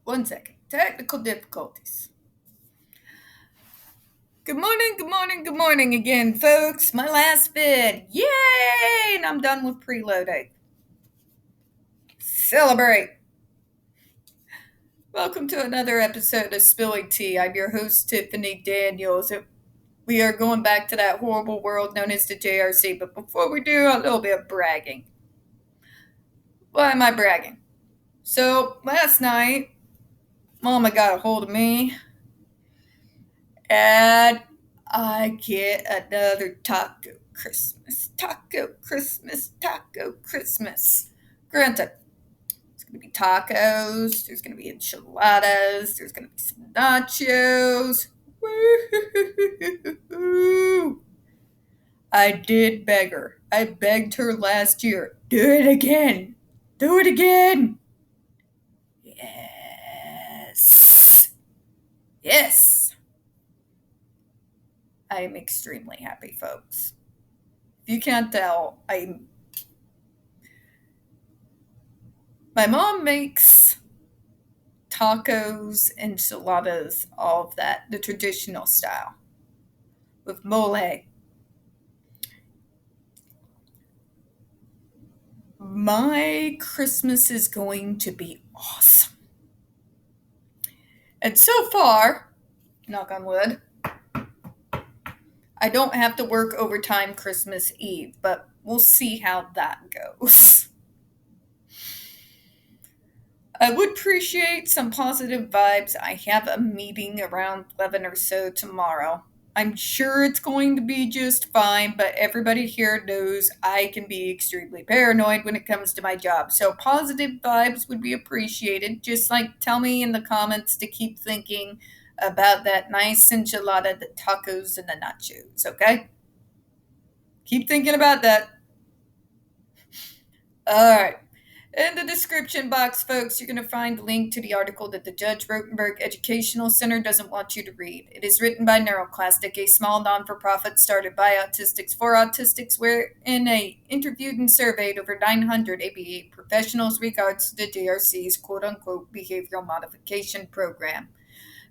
One second. Technical difficulties. Good morning again, folks. My last vid. Yay! And I'm done with preloading. Celebrate. Welcome to another episode of Spilling Tea. I'm your host, Tiffany Daniels. We are going back to that horrible world known as the JRC. But before we do, a little bit of bragging. Why am I bragging? So, last night, Mama got a hold of me. And I get another taco Christmas. Granted, there's going to be tacos, there's going to be enchiladas, there's going to be some nachos. Woo! I did beg her. I begged her last year. Do it again. Do it again. Yes. Yes. I am extremely happy, folks. If you can't tell, my mom makes tacos, enchiladas, all of that, the traditional style, with mole. My Christmas is going to be awesome. And so far, knock on wood, I don't have to work overtime Christmas Eve, but we'll see how that goes. I would appreciate some positive vibes. I have a meeting around 11 or so tomorrow. I'm sure it's going to be just fine, but everybody here knows I can be extremely paranoid when it comes to my job. So positive vibes would be appreciated. Just tell me in the comments to keep thinking about that nice enchilada, the tacos, and the nachos, okay? Keep thinking about that. All right. In the description box, folks, you're going to find a link to the article that the Judge Rotenberg Educational Center doesn't want you to read. It is written by NeuroClastic, a small non-for-profit started by autistics for autistics, wherein they interviewed and surveyed over 900 ABA professionals regards to the JRC's quote-unquote behavioral modification program.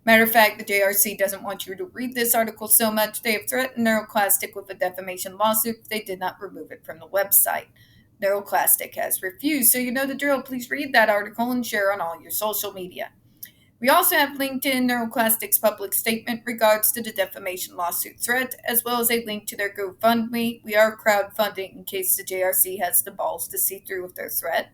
Matter of fact, the JRC doesn't want you to read this article so much, they have threatened NeuroClastic with a defamation lawsuit if they did not remove it from the website. NeuroClastic has refused. So you know the drill. Please read that article and share on all your social media. We also have linked in NeuroClastic's public statement regards to the defamation lawsuit threat, as well as a link to their GoFundMe. We are crowdfunding in case the JRC has the balls to see through with their threat.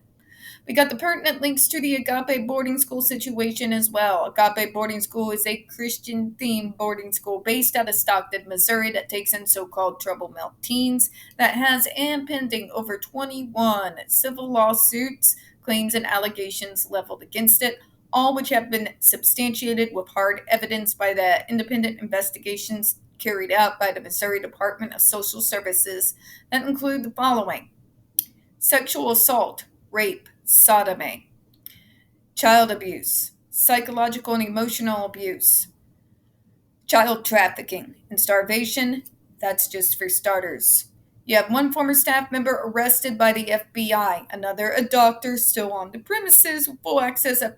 We got the pertinent links to the Agape boarding school situation as well. Agape boarding school is a Christian-themed boarding school based out of Stockton, Missouri that takes in so-called trouble milk teens that has and pending over 21 civil lawsuits, claims, and allegations leveled against it, all which have been substantiated with hard evidence by the independent investigations carried out by the Missouri Department of Social Services that include the following: sexual assault, rape, sodomy, child abuse, psychological and emotional abuse, child trafficking, and starvation. That's just for starters. You have one former staff member arrested by the FBI, another a doctor still on the premises with full access of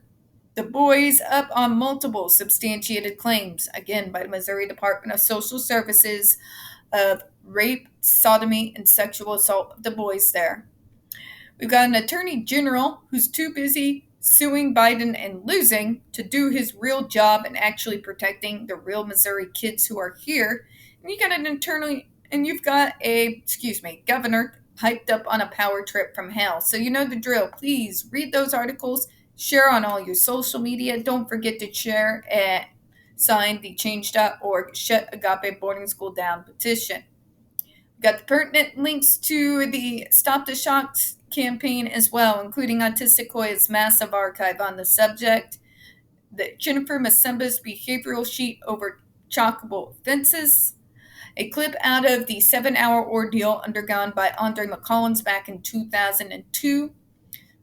the boys up on multiple substantiated claims, again by the Missouri Department of Social Services, of rape, sodomy, and sexual assault of the boys there. We've got an attorney general who's too busy suing Biden and losing to do his real job in actually protecting the real Missouri kids who are here. And you've got a governor hyped up on a power trip from hell. So you know the drill. Please read those articles, share on all your social media. Don't forget to share and sign the change.org Shut Agape Boarding School Down petition. We've got the pertinent links to the Stop the Shocks campaign as well, including Autistic Hoya's massive archive on the subject, the Jennifer Masemba's behavioral sheet over chalkable offenses, a clip out of the 7-hour ordeal undergone by Andre McCollins back in 2002,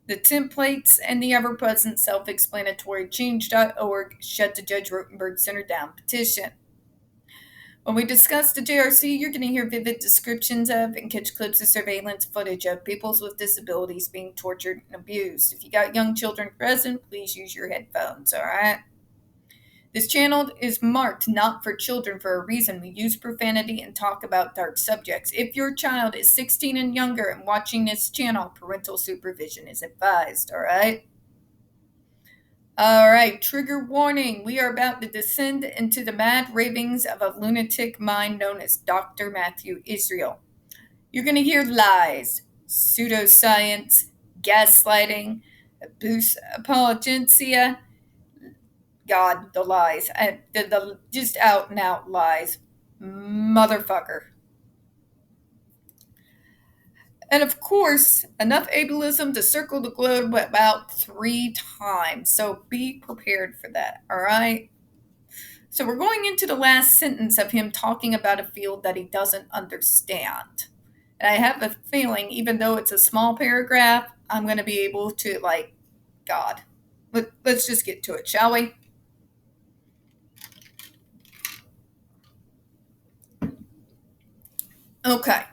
the templates, and the ever-present self-explanatory change.org Shut the Judge Rotenberg Center Down petition. When we discuss the JRC, you're going to hear vivid descriptions of and catch clips of surveillance footage of people with disabilities being tortured and abused. If you got young children present, please use your headphones, all right? This channel is marked not for children for a reason. We use profanity and talk about dark subjects. If your child is 16 and younger and watching this channel, parental supervision is advised, all right? All right, trigger warning. We are about to descend into the mad ravings of a lunatic mind known as Dr. Matthew Israel. You're going to hear lies, pseudoscience, gaslighting, abuse, apologencia. God, the lies. The just out and out lies. Motherfucker. And of course, enough ableism to circle the globe about 3 times. So be prepared for that, all right? So we're going into the last sentence of him talking about a field that he doesn't understand. And I have a feeling, even though it's a small paragraph, I'm going to be able to, God. Let's just get to it, shall we? Okay.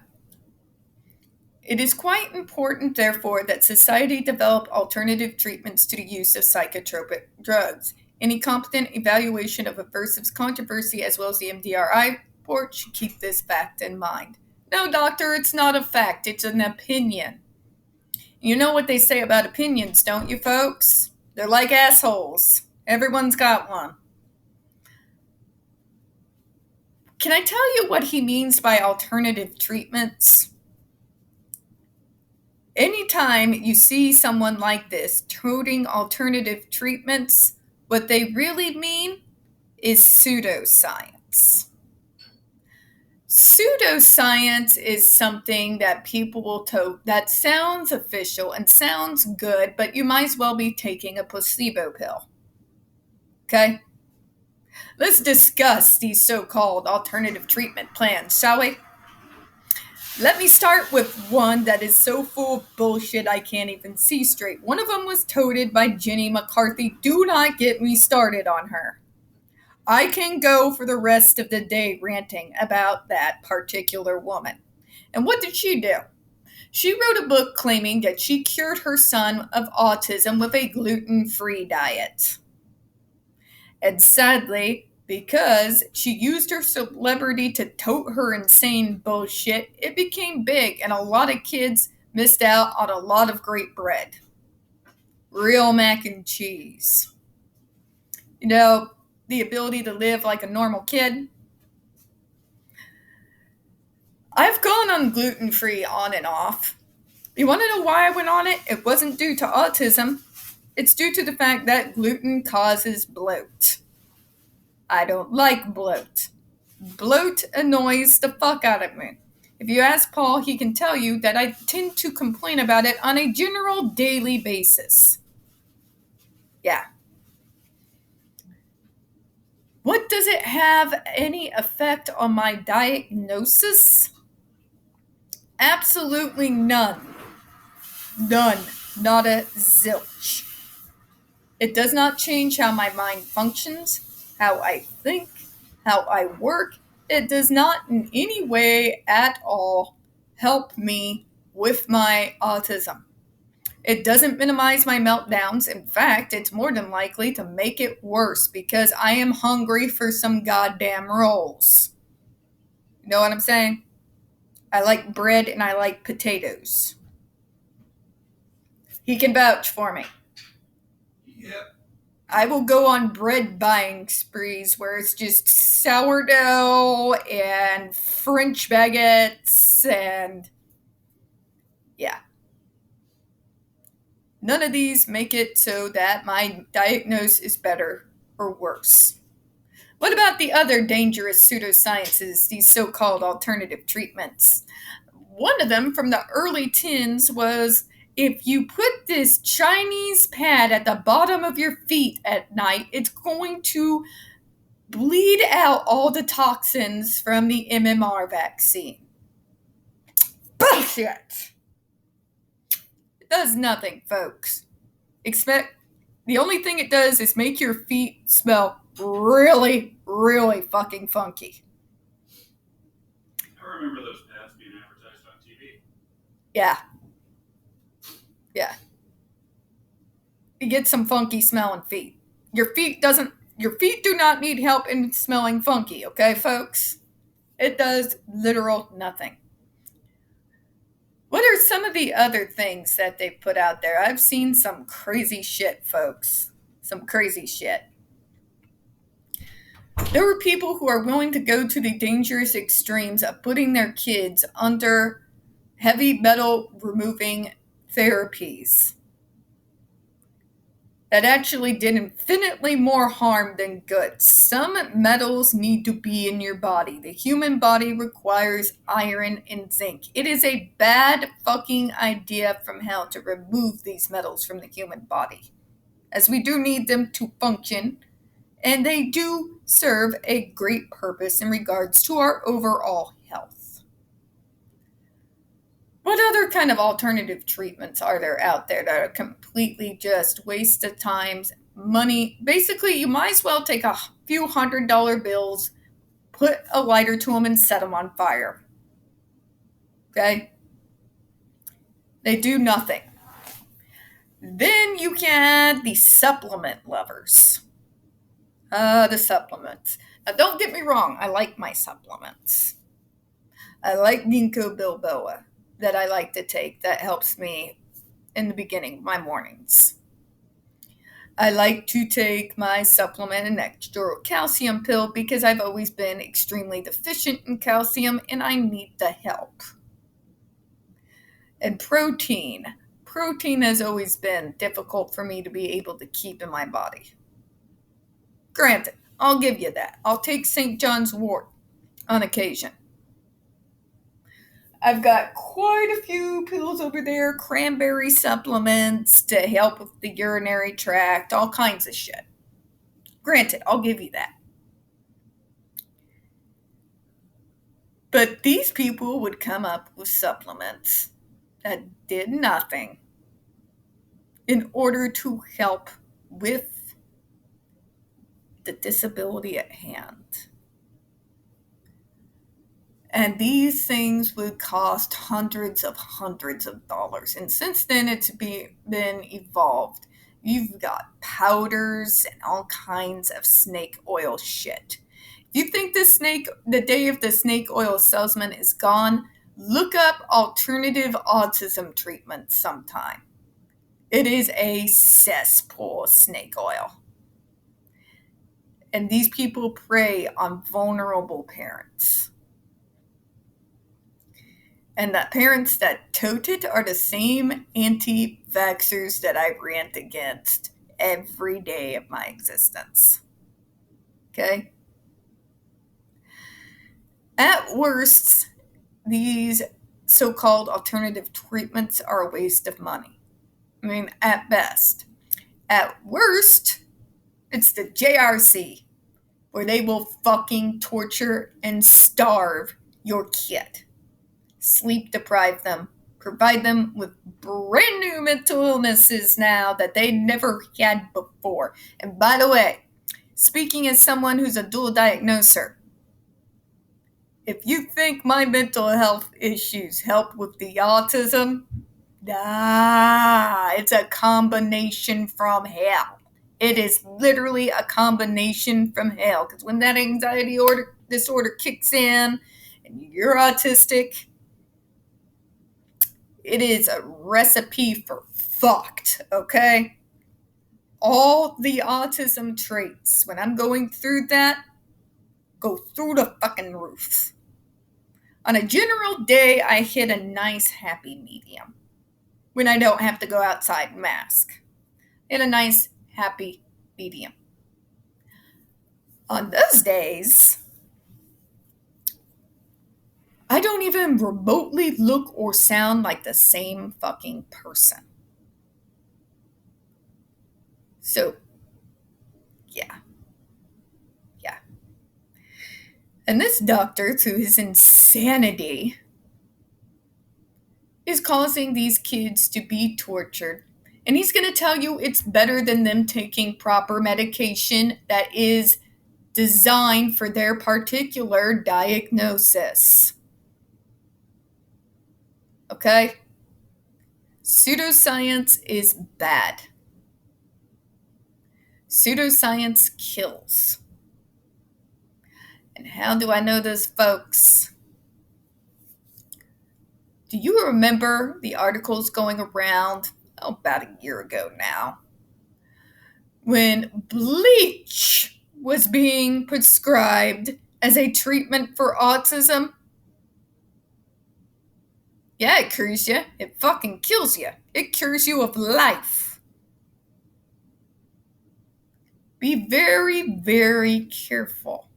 It is quite important, therefore, that society develop alternative treatments to the use of psychotropic drugs. Any competent evaluation of aversive controversy, as well as the MDRI report, should keep this fact in mind. No, doctor, it's not a fact. It's an opinion. You know what they say about opinions, don't you, folks? They're like assholes. Everyone's got one. Can I tell you what he means by alternative treatments? Anytime you see someone like this touting alternative treatments, what they really mean is pseudoscience. Pseudoscience is something that people will tote that sounds official and sounds good, but you might as well be taking a placebo pill. Okay? Let's discuss these so-called alternative treatment plans, shall we? Let me start with one that is so full of bullshit I can't even see straight. One of them was toted by Jenny McCarthy. Do not get me started on her. I can go for the rest of the day ranting about that particular woman. And what did she do? She wrote a book claiming that she cured her son of autism with a gluten-free diet. And sadly, because she used her celebrity to tote her insane bullshit, it became big, and a lot of kids missed out on a lot of great bread. Real mac and cheese. You know, the ability to live like a normal kid. I've gone on gluten-free on and off. You want to know why I went on it? It wasn't due to autism. It's due to the fact that gluten causes bloat. I don't like bloat. Bloat annoys the fuck out of me. If you ask Paul, he can tell you that I tend to complain about it on a general daily basis. Yeah. What does it have any effect on my diagnosis? Absolutely none. None. Not a zilch. It does not change how my mind functions, how I think, how I work. It does not in any way at all help me with my autism. It doesn't minimize my meltdowns. In fact, it's more than likely to make it worse because I am hungry for some goddamn rolls. You know what I'm saying? I like bread and I like potatoes. He can vouch for me. Yep. I will go on bread buying sprees where it's just sourdough and French baguettes and yeah. None of these make it so that my diagnosis is better or worse. What about the other dangerous pseudosciences, these so-called alternative treatments? One of them from the early teens was if you put this Chinese pad at the bottom of your feet at night, it's going to bleed out all the toxins from the MMR vaccine. Bullshit! It does nothing, folks. The only thing it does is make your feet smell really, really fucking funky. remember those pads being advertised on TV. Yeah. Yeah. You get some funky smelling feet. Your feet do not need help in smelling funky, okay, folks? It does literal nothing. What are some of the other things that they put out there? I've seen some crazy shit, folks. Some crazy shit. There were people who are willing to go to the dangerous extremes of putting their kids under heavy metal removing therapies that actually did infinitely more harm than good. Some metals need to be in your body. The human body requires iron and zinc. It is a bad fucking idea from hell to remove these metals from the human body, as we do need them to function, and they do serve a great purpose in regards to our overall health. What other kind of alternative treatments are there out there that are completely just waste of time, money? Basically, you might as well take a few $100 bills, put a lighter to them, and set them on fire. Okay? They do nothing. Then you can the supplement lovers. The supplements. Now, don't get me wrong. I like my supplements. I like ginkgo biloba that I like to take that helps me in the beginning, my mornings. I like to take my supplement, an extra calcium pill, because I've always been extremely deficient in calcium and I need the help. And protein. Protein has always been difficult for me to be able to keep in my body. Granted, I'll give you that. I'll take St. John's wort on occasion. I've got quite a few pills over there, cranberry supplements to help with the urinary tract, all kinds of shit. Granted, I'll give you that. But these people would come up with supplements that did nothing in order to help with the disability at hand. And these things would cost hundreds of dollars. And since then, it's been evolved. You've got powders and all kinds of snake oil shit. If you think the day of the snake oil salesman is gone, look up alternative autism treatment sometime. It is a cesspool of snake oil. And these people prey on vulnerable parents. And the parents that tote it are the same anti-vaxxers that I rant against every day of my existence. Okay? At worst, these so-called alternative treatments are a waste of money. I mean, at best. At worst, it's the JRC, where they will fucking torture and starve your kid. Sleep deprive them, provide them with brand new mental illnesses now that they never had before. And by the way, speaking as someone who's a dual diagnoser, if you think my mental health issues help with the autism, it's a combination from hell. It is literally a combination from hell. Because when that anxiety disorder kicks in and you're autistic, it is a recipe for fucked, okay? All the autism traits, when I'm going through that, go through the fucking roof. On a general day, I hit a nice happy medium when I don't have to go outside and mask. In a nice happy medium. On those days, I don't even remotely look or sound like the same fucking person. So, yeah. And this doctor, through his insanity, is causing these kids to be tortured. And he's going to tell you it's better than them taking proper medication that is designed for their particular diagnosis. Okay? Pseudoscience is bad. Pseudoscience kills. And how do I know this, folks? Do you remember the articles going around about a year ago now when bleach was being prescribed as a treatment for autism? Yeah, it cures you. It fucking kills you. It cures you of life. Be very, very careful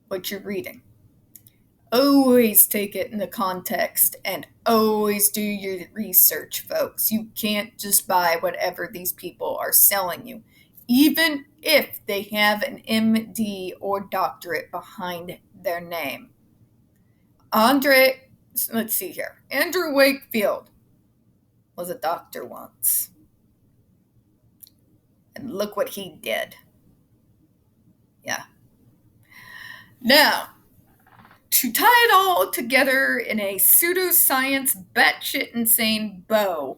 what you're reading. Always take it in the context and always do your research, folks. You can't just buy whatever these people are selling you, even if they have an MD or doctorate behind their name. Let's see here. Andrew Wakefield was a doctor once. And look what he did. Yeah. Now, to tie it all together in a pseudoscience batshit insane bow,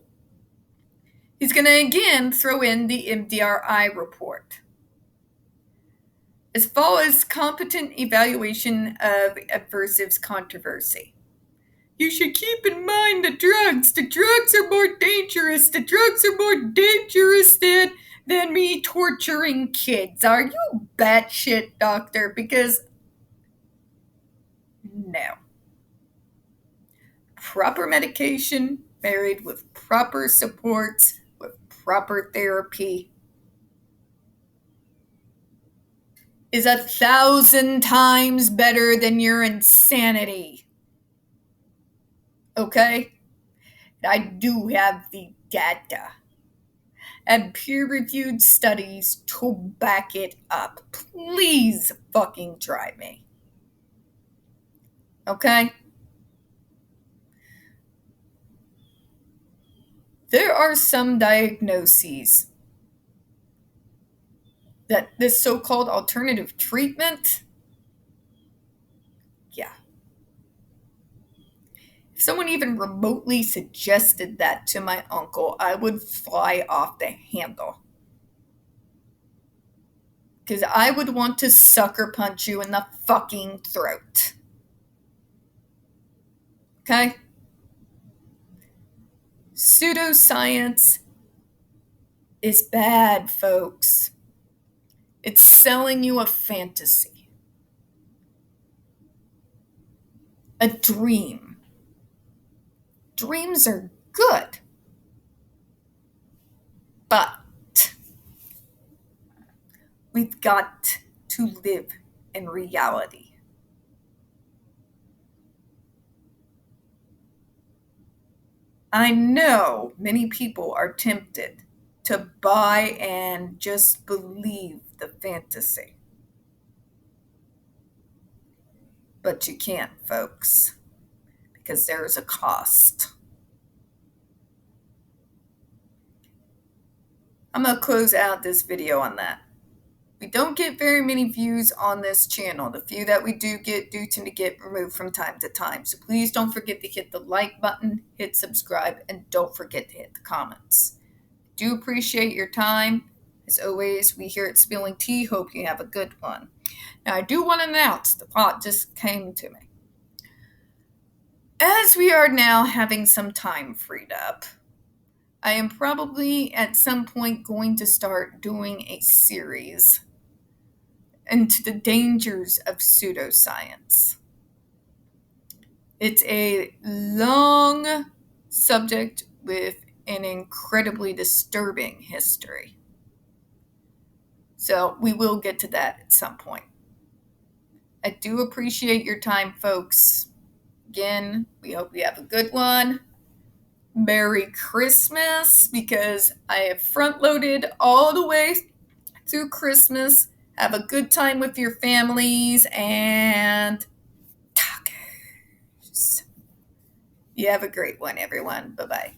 he's going to again throw in the MDRI report. As far as competent evaluation of aversives controversy. You should keep in mind the drugs. The drugs are more dangerous. The drugs are more dangerous than me torturing kids. Are you batshit, doctor? Because no. Proper medication married with proper supports, with proper therapy is 1,000 times better than your insanity. Okay? I do have the data and peer-reviewed studies to back it up. Please fucking try me. Okay? There are some diagnoses that this so-called alternative treatment, yeah. If someone even remotely suggested that to my uncle, I would fly off the handle. Because I would want to sucker punch you in the fucking throat. Okay? Pseudoscience is bad, folks. It's selling you a fantasy. A dream. Dreams are good. But we've got to live in reality. I know many people are tempted to buy and just believe the fantasy. But you can't, folks, because there's a cost. I'm going to close out this video on that. We don't get very many views on this channel. The few that we do get do tend to get removed from time to time. So please don't forget to hit the like button, hit subscribe, and don't forget to hit the comments. Do appreciate your time. As always, we here at Spilling Tea hope you have a good one. Now, I do want to announce, the thought just came to me. As we are now having some time freed up, I am probably at some point going to start doing a series into the dangers of pseudoscience. It's a long subject with an incredibly disturbing history. So we will get to that at some point. I do appreciate your time, folks. Again, we hope you have a good one. Merry Christmas, because I have front-loaded all the way through Christmas. Have a good time with your families and tacos. You have a great one, everyone. Bye-bye.